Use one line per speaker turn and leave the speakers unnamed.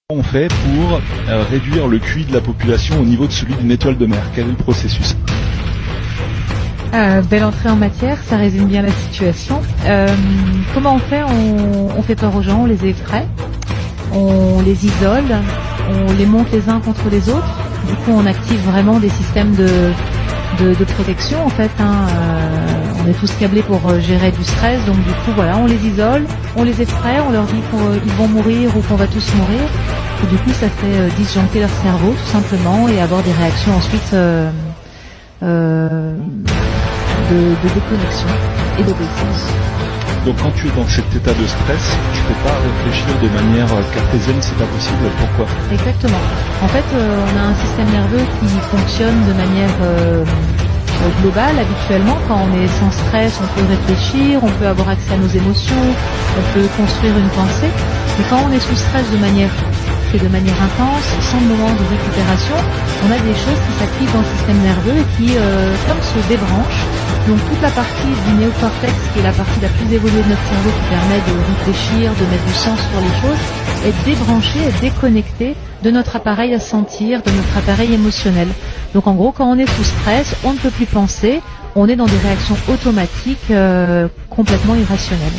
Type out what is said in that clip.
On fait pour réduire le QI de la population au niveau de celui d'une étoile de mer? Quel est le processus?
Belle entrée en matière, ça résume bien la situation. Comment on fait? On fait peur aux gens, on les effraie, on les isole, on les monte les uns contre les autres. Du coup, on active vraiment des systèmes de protection en fait. On est tous câblés pour gérer du stress, donc du coup voilà, on les isole, on les effraie, on leur dit qu'ils vont mourir ou qu'on va tous mourir. Et du coup, ça fait disjoncter leur cerveau tout simplement et avoir des réactions ensuite de déconnexion et d'obéissance.
Donc quand tu es dans cet état de stress, tu peux pas réfléchir de manière cartésienne, c'est pas possible. Pourquoi?
Exactement. En fait, on a un système nerveux qui fonctionne de manière globale habituellement. Quand on est sans stress, on peut réfléchir, on peut avoir accès à nos émotions, on peut construire une pensée. Mais quand on est sous stress de manière intense, sans moment de récupération, on a des choses qui s'activent dans le système nerveux et qui, comme se débranchent. Donc toute la partie du néocortex, qui est la partie la plus évoluée de notre cerveau, qui permet de réfléchir, de mettre du sens sur les choses, est débranchée, est déconnectée de notre appareil à sentir, de notre appareil émotionnel. Donc en gros, quand on est sous stress, on ne peut plus penser, on est dans des réactions automatiques complètement irrationnelles.